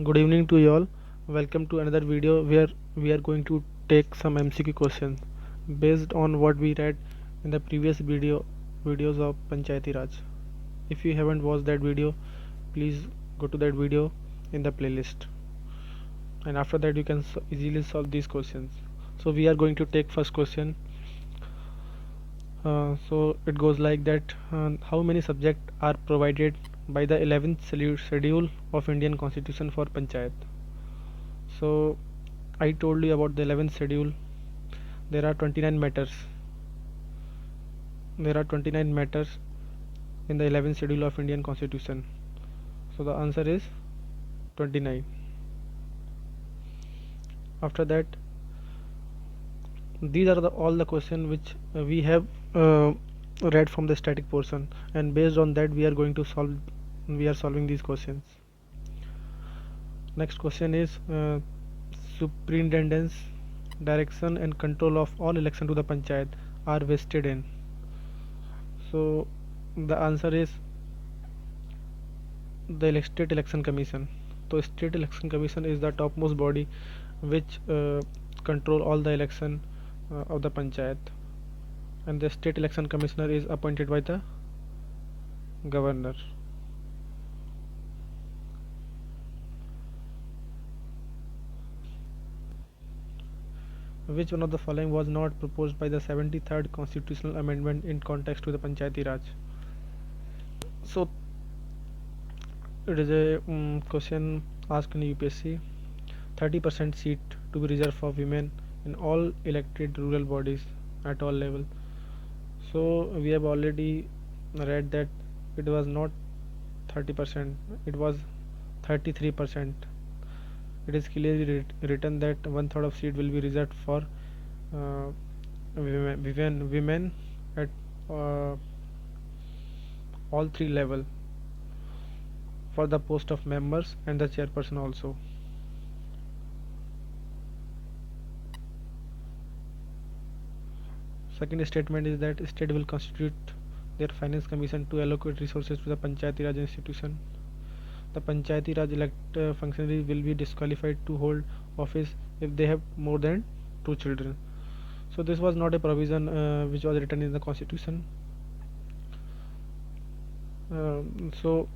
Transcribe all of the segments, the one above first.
Good evening to you all. Welcome to another video where we are going to take some MCQ questions based on what we read in the previous videos of Panchayati Raj. If you haven't watched that video, please go to that video in the playlist. And after that you can easily solve these questions. So we are going to take first question. So it goes like that. How many subjects are provided by the 11th schedule of Indian Constitution for Panchayat? So I told you about the 11th schedule. There are 29 matters. There are 29 matters in the 11th schedule of Indian Constitution. So the answer is 29. After that, these are all the questions which we have read from the static portion, and based on that we are going to solve. We are solving these questions. Next question is superintendence, direction and control of all election to the panchayat are vested in. So the answer is the state election commission. So state election commission is the topmost body which control all the election of the panchayat, and the state election commissioner is appointed by the governor. Which one of the following was not proposed by the 73rd constitutional amendment in context to the Panchayati Raj? So it is a question asked in UPSC. 30% seat to be reserved for women in all elected rural bodies at all level. So we have already read that it was not 30%, it was 33%. It is clearly written that 1/3 of seat will be reserved for uh, women at uh, all three level for the post of members and the chairperson also. Second statement is that state will constitute their finance commission to allocate resources to the Panchayati Raj institution. The Panchayati Raj functionaries will be disqualified to hold office if they have more than 2 children. So this was not a provision which was written in the constitution. So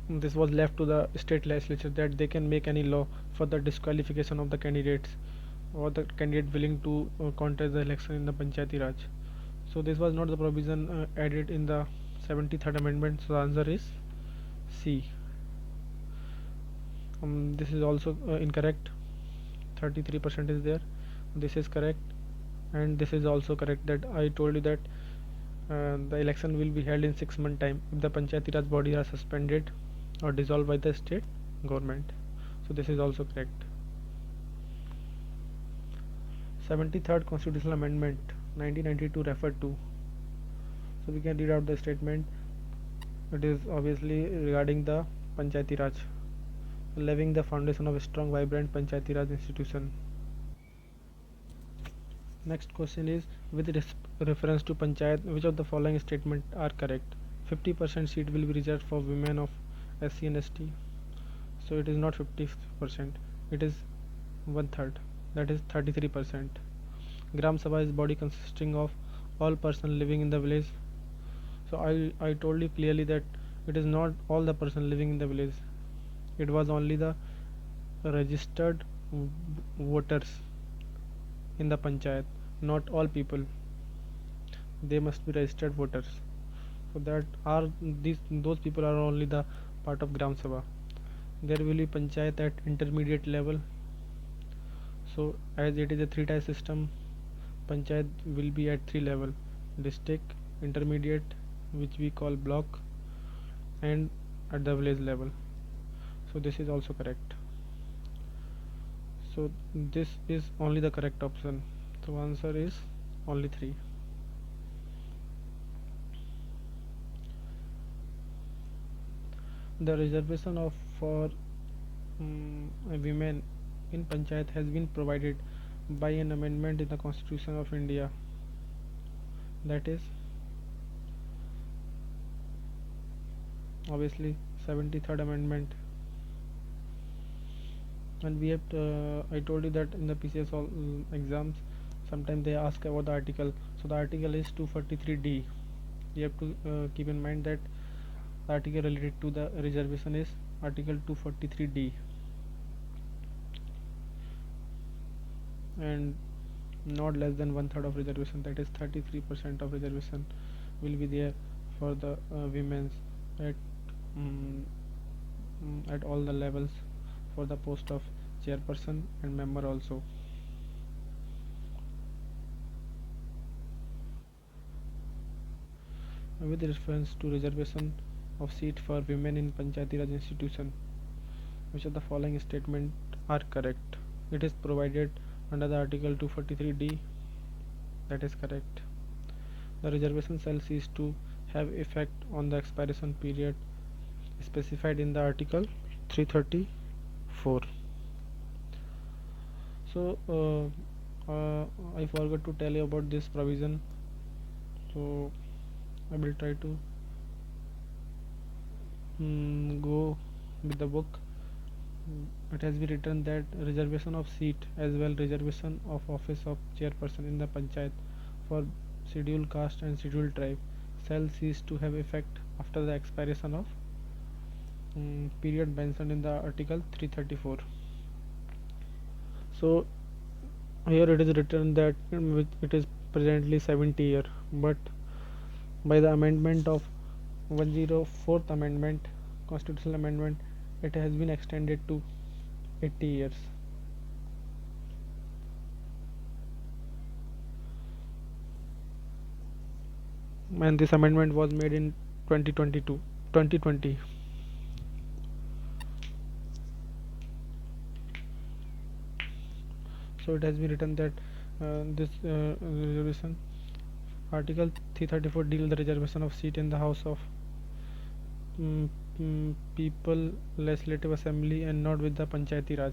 this was left to the state legislature that they can make any law for the disqualification of the candidates or the candidate willing to contest the election in the Panchayati Raj. So this was not the provision added in the 73rd amendment. So the answer is C. This is also incorrect. 33% is there. This is correct, and this is also correct. That I told you that the election will be held in 6 month time if the Panchayati Raj body are suspended or dissolved by the state government. So this is also correct. 73rd constitutional amendment 1992 referred to. So we can read out the statement. It is obviously regarding the Panchayati Raj, laying the foundation of a strong, vibrant Panchayati Raj institution. Next question is, with reference to Panchayat, which of the following statements are correct? 50% seat will be reserved for women of SC and ST. So it is not 50%, it is 1/3, that is 33%. Gram Sabha is body consisting of all persons living in the village. So I told you clearly that it is not all the person living in the village. It was only the registered voters in the panchayat, not all people. They must be registered voters. So that are those people are only the part of Gram Sabha. There will be panchayat at intermediate level. So as it is a three-tier system, panchayat will be at 3 level: district, intermediate, which we call block, and at the village level. So this is also correct. So this is only the correct option. So answer is only 3. The reservation of for women in panchayat has been provided by an amendment in the Constitution of India, that is obviously 73rd amendment. And we have I told you that in the PCS all exams sometimes they ask about the article. So the article is 243D. You have to keep in mind that the article related to the reservation is article 243D, and not less than one third of reservation, that is 33% of reservation will be there for the women's at mm, at all the levels for the post of chairperson and member also. With reference to reservation of seat for women in Panchayati Raj institution, which of the following statement are correct? It is provided under the article 243D, that is correct. The reservation shall cease to have effect on the expiration period specified in the article 334. So I forgot to tell you about this provision, so I will try to go with the book. It has been written that reservation of seat as well reservation of office of chairperson in the panchayat for scheduled caste and scheduled tribe shall cease to have effect after the expiration of period mentioned in the article 334. So here it is written that it is presently 70 year, but by the amendment of 104th amendment, constitutional amendment, it has been extended to 80 years. And this amendment was made in 2020. So it has been written that this reservation article 334 deal the reservation of seat in the house of people legislative assembly and not with the Panchayati Raj.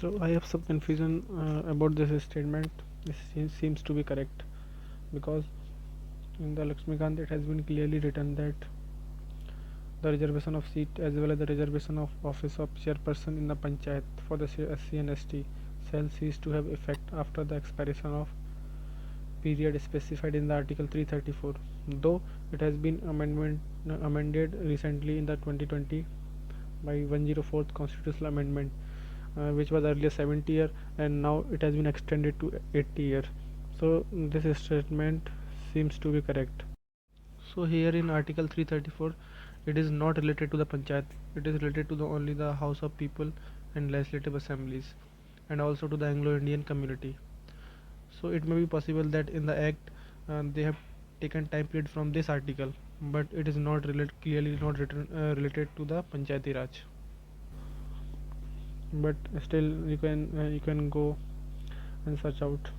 So I have some confusion about this statement. This seems to be correct because in the Lakshmikant it has been clearly written that the reservation of seat as well as the reservation of office of chairperson in the panchayat for the SC and ST shall cease to have effect after the expiration of period specified in the article 334, though it has been amended recently in the 2020 by 104th constitutional amendment, which was earlier 70 year and now it has been extended to 80 year. So this statement seems to be correct. So here in article 334 it is not related to the panchayat, it is related to the only the house of people and legislative assemblies and also to the Anglo-Indian community. So it may be possible that in the act they have taken time period from this article, but it is not clearly not written related to the Panchayati Raj. But still you can go and search out.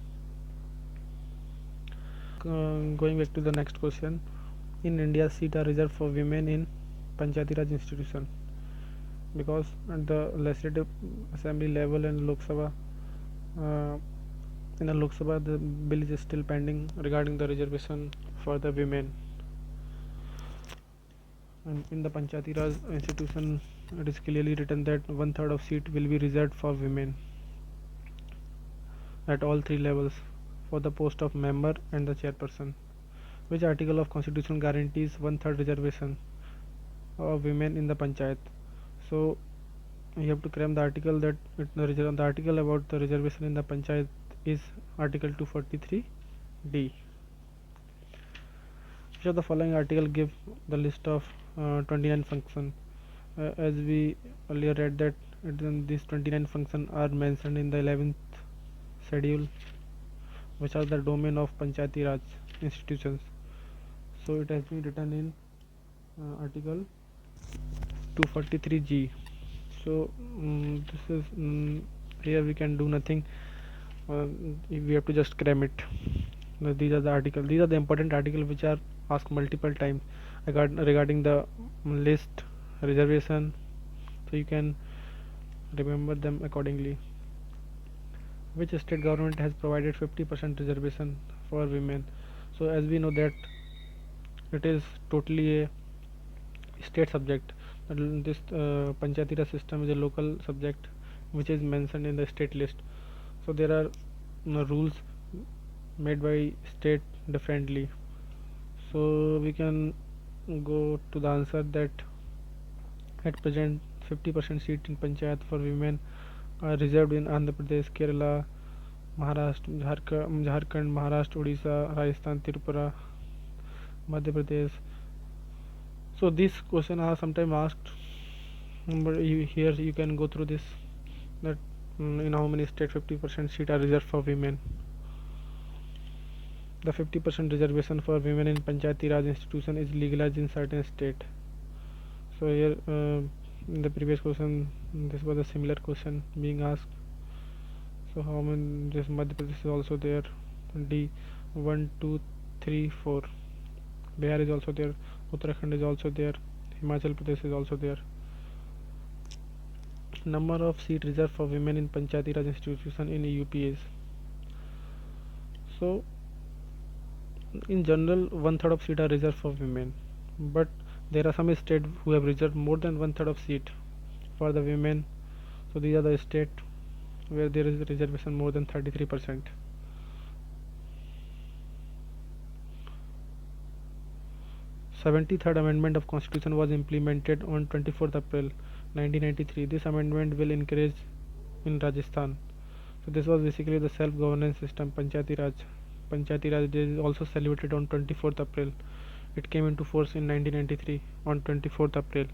Going back to the next question, in India seats are reserved for women in Panchayati Raj institution because at the legislative assembly level and Lok Sabha, in the Lok Sabha the bill is still pending regarding the reservation for the women, and in the Panchayati Raj institution it is clearly written that one third of seat will be reserved for women at all three levels for the post of member and the chairperson. Which article of constitution guarantees one third reservation of women in the panchayat? So you have to cram the article that the article about the reservation in the panchayat is article 243D. Which of the following article give the list of 29 function? As we earlier read that these 29 functions are mentioned in the 11th schedule, which are the domain of Panchayati Raj institutions. So it has been written in article 243G. So this is here we can do nothing. We have to just cram it. These are the articles. These are the important articles which are asked multiple times regarding the list reservation. So you can remember them accordingly. Which state government has provided 50% reservation for women? So as we know that it is totally a state subject. This Panchayati Raj system is a local subject which is mentioned in the state list. So there are rules made by state differently. So we can go to the answer that at present 50% seat in Panchayat for women are reserved in Andhra Pradesh, Kerala, Maharashtra, Jharkhand, Maharashtra, Odisha, Rajasthan, Tripura, Madhya Pradesh. So these questions are sometimes asked, but here you can go through this, that in how many states 50% seat are reserved for women. The 50% reservation for women in Panchayati Raj institution is legalized in certain state. So here in the previous question this was a similar question being asked. So how many, this Madhya Pradesh is also there. D 1 2 3 4. Bihar is also there. Uttarakhand is also there. Himachal Pradesh is also there. Number of seat reserved for women in Panchayati Raj institution in UP is. So in general 1/3 of seat are reserved for women, but there are some states who have reserved more than 1/3 of seat for the women. So these are the states where there is a reservation more than 33%. 73rd Amendment of Constitution was implemented on 24th April 1993. This amendment will encourage in Rajasthan. So this was basically the self-governance system, Panchayati Raj. Panchayati Raj Day is also celebrated on 24th April. It came into force in 1993 on 24th April.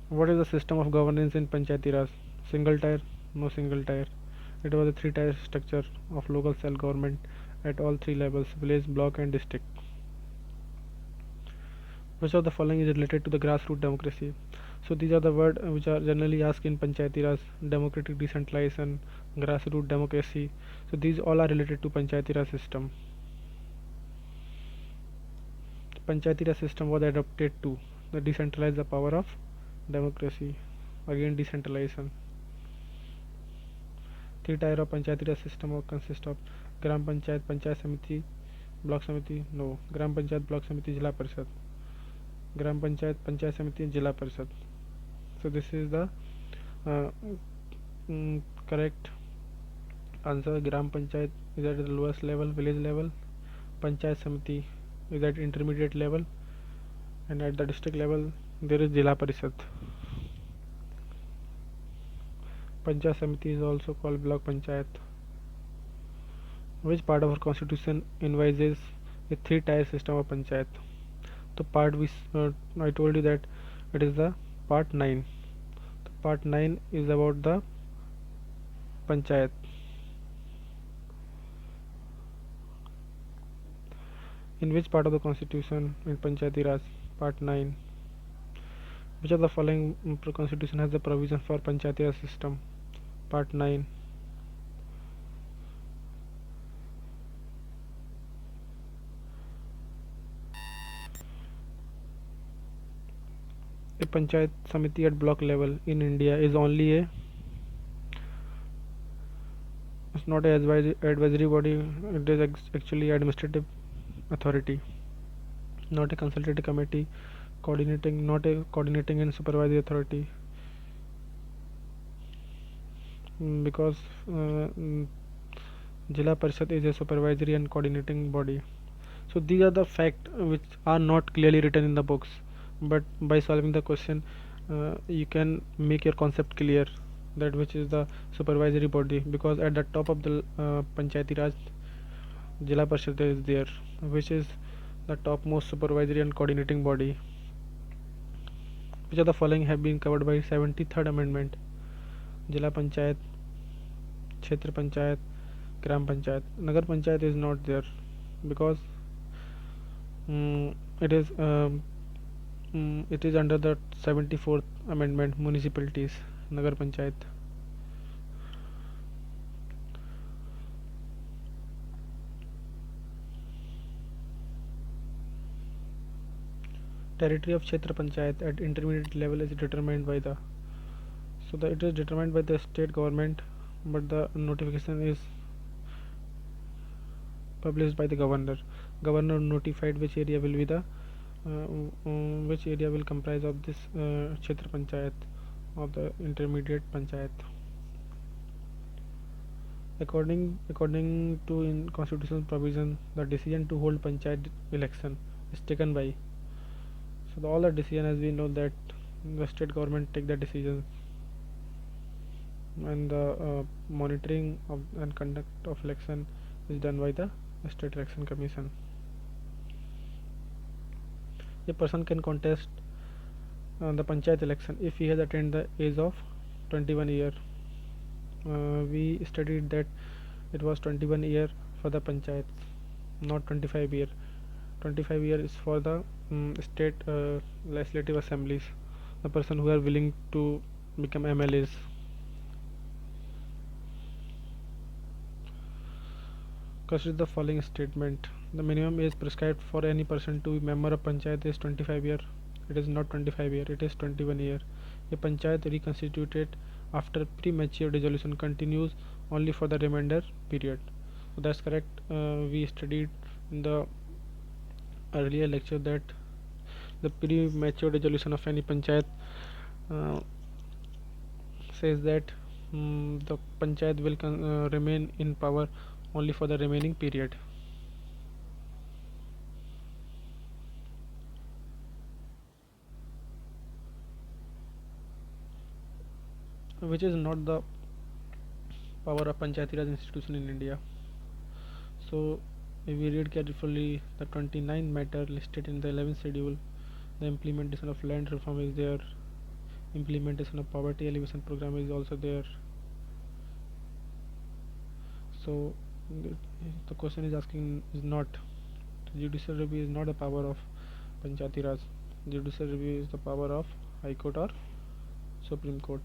What is the system of governance in Panchayati Raj? Single tier? No single tier. It was a three-tier structure of local self-government at all three levels: village, block, and district. Which of the following is related to the grassroots democracy? So these are the words which are generally asked in Panchayati Raj: democratic decentralization, grassroots democracy. So these all are related to Panchayati Raj system. Panchayati Raj system was adopted to decentralize the power of democracy. Again decentralization. Three tier of Panchayati Raj system consists of Gram Panchayat, Panchayat Samiti, Block Samiti. No, Gram Panchayat, Block Samiti, Jila Parishad. Gram Panchayat, Panchayat Samiti, and Jila Parishad. So this is the uh, correct answer. Gram Panchayat is at the lowest level, village level. Panchayat Samiti is at intermediate level, and at the district level there is Jila Parishad. Panchayat Samiti is also called Block Panchayat. Which part of our constitution envisages a three-tier system of Panchayat? The part which I told you that it is the part 9. The part 9 is about the Panchayat. In which part of the constitution in Panchayati Raj? Part 9. Which of the following constitution has the provision for Panchayati Raj system? Part 9. A Panchayat Samiti at block level in India is only a, it's not a advisory body, it is actually administrative authority, not a consultative committee, coordinating, not a coordinating and supervisory authority, because Jila Parishad is a supervisory and coordinating body. So these are the facts which are not clearly written in the books, but by solving the question you can make your concept clear, that which is the supervisory body, because at the top of the Panchayati Raj, Jila Parishad is there, which is the topmost supervisory and coordinating body. Which of the following have been covered by 73rd Amendment? Jila Panchayat, Kshetra Panchayat, Gram Panchayat. Nagar Panchayat is not there because it is under the 74th Amendment, municipalities, Nagar Panchayat. Territory of Kshetra Panchayat at intermediate level is determined by the, so that it is determined by the state government, but the notification is published by the governor. Governor notified which area will be the which area will comprise of this Kshetra Panchayat or the intermediate Panchayat. According to in constitutional provision, the decision to hold Panchayat election is taken by. So all the decision, as we know, that the state government take the decisions, and the monitoring of and conduct of election is done by the state election commission. A person can contest the panchayat election if he has attained the age of 21 year. We studied that it was 21 year for the panchayat, not 25 year. 25 year is for the state legislative assemblies, the person who are willing to become MLAs. Consider the following statement: the minimum age prescribed for any person to be member of panchayat is 25 year. It is not 25 year, it is 21 year. A panchayat reconstituted after premature dissolution continues only for the remainder period. So that's correct. We studied in the earlier lecture that the premature dissolution of any panchayat uh, says that the panchayat will remain in power only for the remaining period, which is not the power of Panchayati Raj institution in India. So if we read carefully the 29 matter listed in the 11th schedule, the implementation of land reform is there, implementation of poverty alleviation program is also there. So the question is asking is not, judicial review is not a power of Panchayati Raj. Judicial review is the power of High Court or Supreme Court.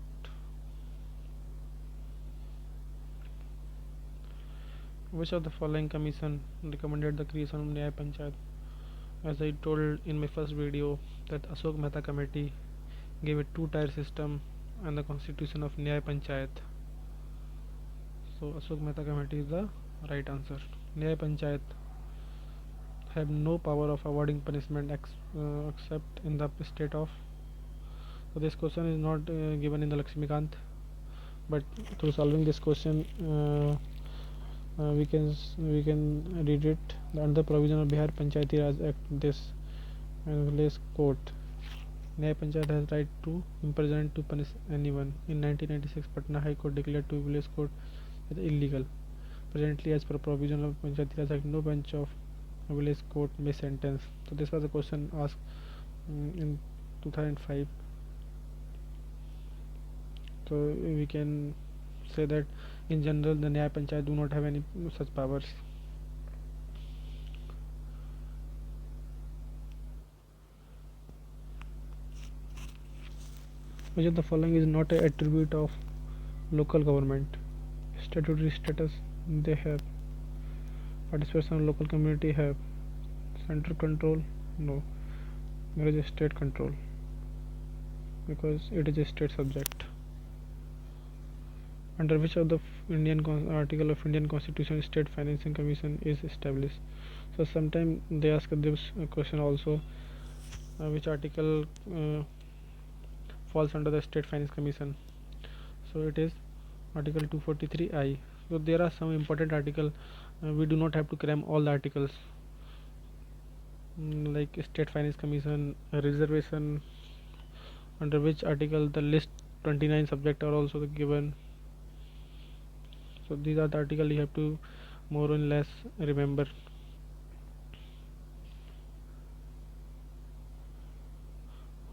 Which of the following commission recommended the creation of Nyaya Panchayat? As I told in my first video that Ashok Mehta committee gave a two-tier system and the constitution of Nyaya Panchayat. So Ashok Mehta committee is the right answer. Nyaya Panchayat have no power of awarding punishment except in the state of. So this question is not given in the Lakshmikant, but through solving this question we can read it under provision of Bihar Panchayati Raj Act. This village court, Nyaya Panchayat has right to imprison to punish anyone. In 1996, Patna High Court declared to village court as illegal. Presently, as per provision of Panchayati Raj Act, no bench of a village court may sentence. So this was a question asked in 2005. So we can say that in general the Nyaya Panchayat do not have any such powers. Which of the following is not an attribute of local government? Statutory status they have, participation of local community have, central control no, there is a state control because it is a state subject. Under which of the article of Indian Constitution State Financing Commission is established? So sometimes they ask this question also, which article falls under the State Finance Commission. So it is Article 243I. So there are some important articles. We do not have to cram all the articles, like State Finance Commission, reservation, under which article the list 29 subject are also given. So these are the articles you have to more or less remember.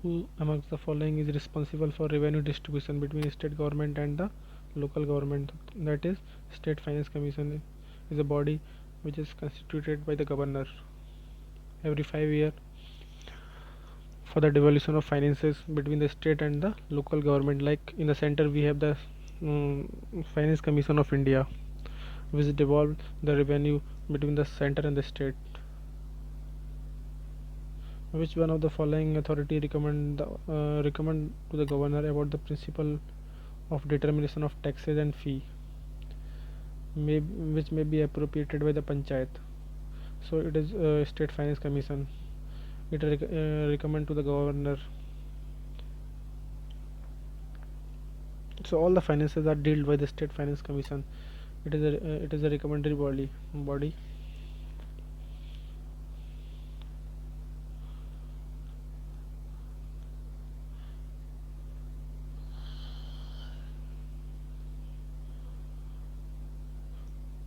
Who amongst the following is responsible for revenue distribution between state government and the local government? That is, State Finance Commission is a body which is constituted by the governor every 5 years for the devolution of finances between the state and the local government. Like in the center we have the Finance Commission of India, which devolve the revenue between the center and the state. Which one of the following authority recommend to the governor about the principle of determination of taxes and fee, which may be appropriated by the panchayat? So it is State Finance Commission. it recommend to the governor. So all the finances are dealt by the State Finance Commission. It is a recommendatory body.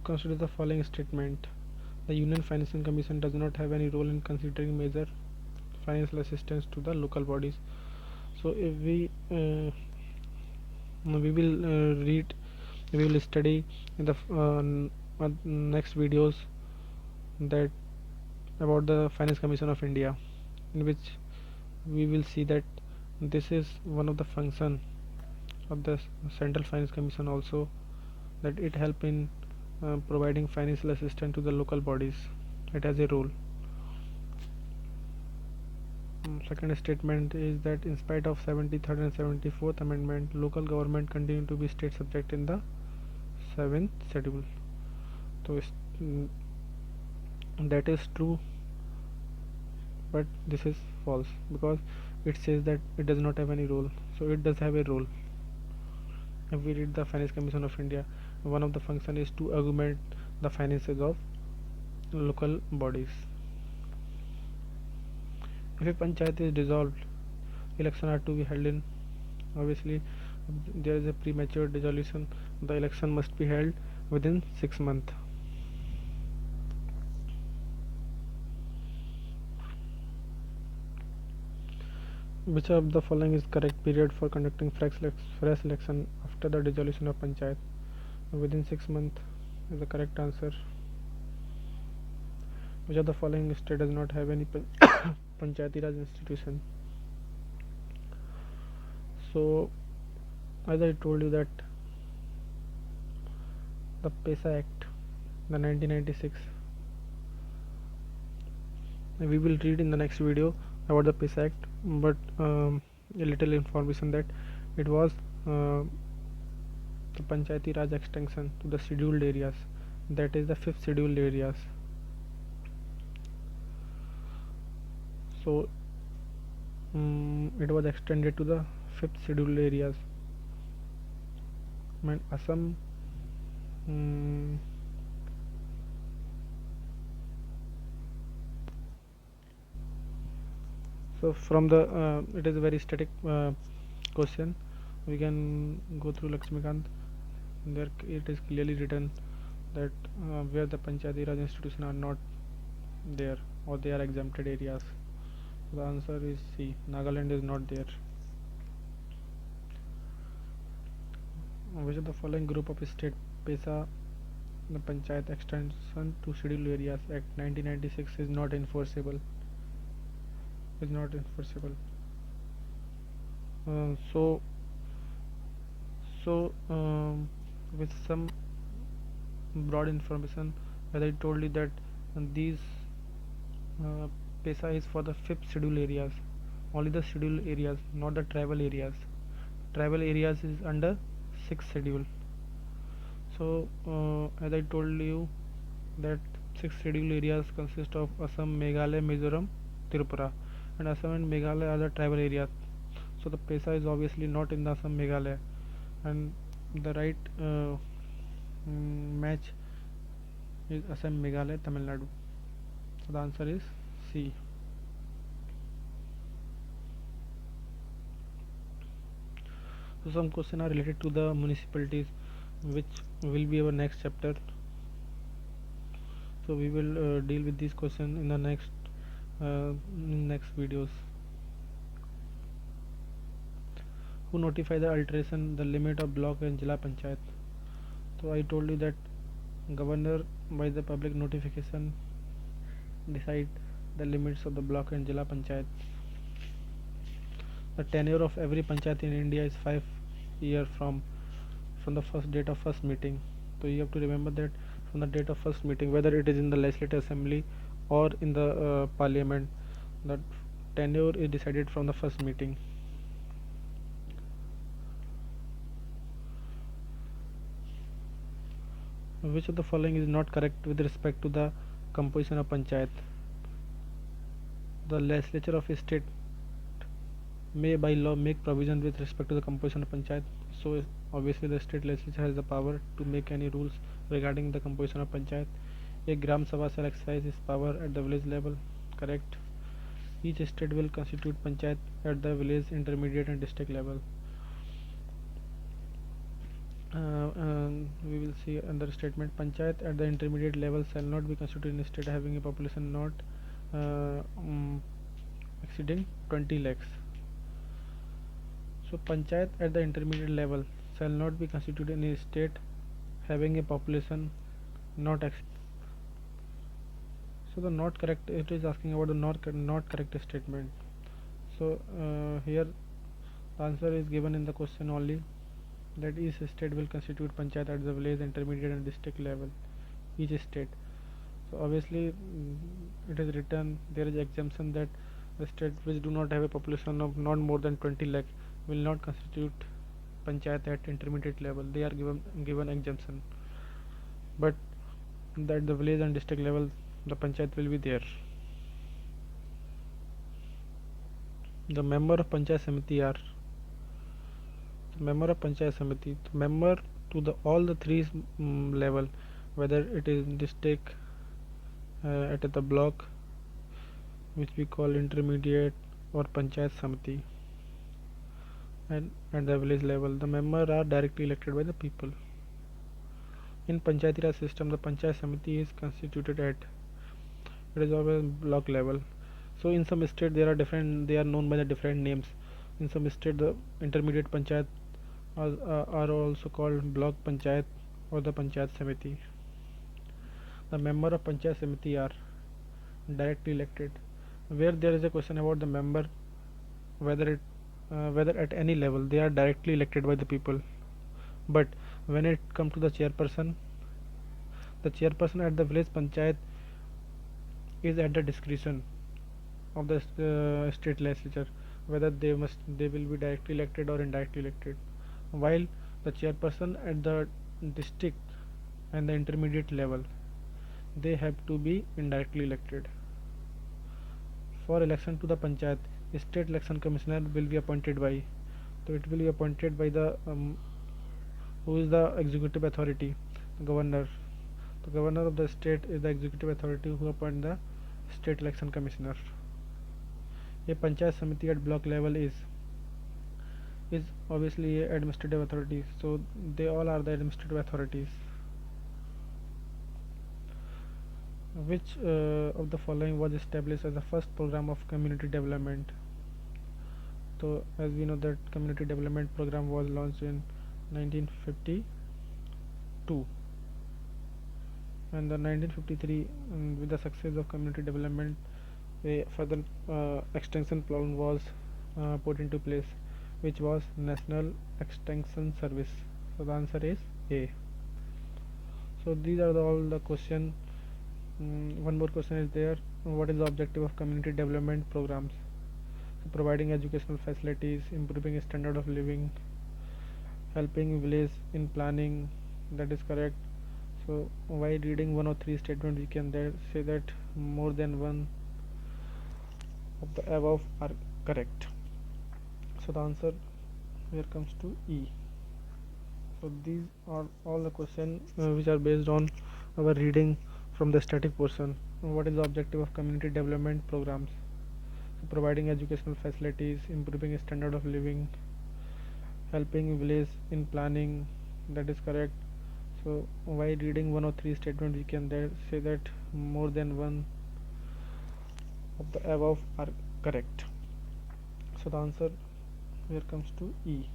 Consider the following statement: the Union Financing Commission does not have any role in considering major financial assistance to the local bodies. So if we will read, we will study in the next videos that about the Finance Commission of India, in which we will see that this is one of the function of the Central Finance Commission also, that it help in providing financial assistance to the local bodies. It has a role. Second statement is that in spite of 73rd and 74th amendment, local government continue to be state subject in the 7th schedule. So mm, that is true, but this is false, because it says that it does not have any role. So it does have a role. If we read the Finance Commission of India, one of the function is to augment the finances of local bodies. If a panchayat is dissolved, election are to be held in, obviously there is a premature dissolution, the election must be held within 6 months. Which of the following is correct period for conducting fresh election after the dissolution of panchayat? Within 6 months is the correct answer. Which of the following state does not have any Panchayati Raj institution? So as I told you that the PESA Act, the 1996, we will read in the next video about the PESA Act, but a little information that it was the Panchayati Raj extension to the scheduled areas, that is the 5th scheduled areas. So it was extended to the 5th scheduled areas, and Assam so from the it is a very static question. We can go through Lakshmikant. There it is clearly written that where the Panchayati Raj institution are not there, or they are exempted areas. The answer is C. Nagaland is not there. Which of the following group of state PESA, the Panchayat Extension to Scheduled Areas Act 1996 is not enforceable? Is not enforceable. With some broad information, as I told you that these PESA is for the 5th schedule areas, only the schedule areas, not the tribal areas. Tribal areas is under 6th schedule. So as I told you that 6th schedule areas consist of Assam, Meghalaya, Mizoram, Tripura, and Assam and Meghalaya are the tribal areas. So the PESA is obviously not in the Assam, Meghalaya, and the right match is Assam, Meghalaya, Tamil Nadu. So the answer is C. So some questions are related to the municipalities, which will be our next chapter. So we will deal with this question in the next videos. Who notify the alteration the limit of block and Jila Panchayat? So I told you that governor by the public notification decide the limits of the block and Jila Panchayat. The tenure of every panchayat in India is 5 years from the first date of first meeting. So you have to remember that from the date of first meeting, whether it is in the legislative assembly or in the parliament, the tenure is decided from the first meeting. Which of the following is not correct with respect to the composition of panchayat? The legislature of a state may by law make provision with respect to the composition of panchayat. So obviously the state legislature has the power to make any rules regarding the composition of panchayat. A gram sabha shall exercise its power at the village level. Correct. Each state will constitute panchayat at the village, intermediate and district level. We will see another statement. Panchayat at the intermediate level shall not be constituted in a state having a population not exceeding 20 lakhs. So panchayat at the intermediate level shall not be constituted in a state having a population not so the not correct, it is asking about the not correct statement. So here the answer is given in the question only, that each state will constitute panchayat at the village, intermediate and district level, each state. So obviously it is written, there is exemption that the state which do not have a population of not more than 20 lakh will not constitute panchayat at intermediate level. They are given exemption, but at the village and district level the panchayat will be there. The member of Panchayat Samiti are member of Panchayat Samiti, member to the all the three level, whether it is district, at the block which we call intermediate, or Panchayat Samiti, and at the village level the members are directly elected by the people. In Panchayati Raj system, the Panchayat Samiti is constituted at, it is always block level. So in some state there are different, they are known by the different names. In some state the intermediate panchayat are also called block panchayat or the Panchayat Samiti. The member of Panchayat Samiti are directly elected. Where there is a question about the member, whether at any level they are directly elected by the people, but when it comes to the chairperson at the village panchayat is at the discretion of the state legislature, whether they will be directly elected or indirectly elected, while the chairperson at the district and the intermediate level, they have to be indirectly elected. For election to the panchayat, a state election commissioner will be appointed by, so it will be appointed by the who is the executive authority, governor. The governor of the state is the executive authority who appoint the state election commissioner. A Panchayat Samiti at block level is obviously a administrative authority, so they all are the administrative authorities. Which of the following was established as the first program of community development? So as we know that community development program was launched in 1952, and the 1953 with the success of community development, a further extension plan was put into place, which was National Extension Service. So the answer is A. So these are all the question. One more question is there. What is the objective of community development programs? So providing educational facilities, improving standard of living, helping village in planning. That is correct. So while reading one or three statements, we can say that more than one of the above are correct. So the answer here comes to E. So these are all the questions which are based on our reading from the static portion. What is the objective of community development programs? So providing educational facilities, improving standard of living, helping village in planning. That is correct. So while reading one or three statements, we can say that more than one of the above are correct. So the answer here comes to E.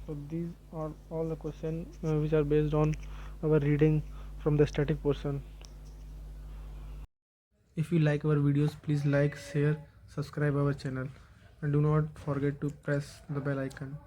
So these are all the questions which are based on our reading from the static portion. If you like our videos, please like, share, subscribe our channel, and do not forget to press the bell icon.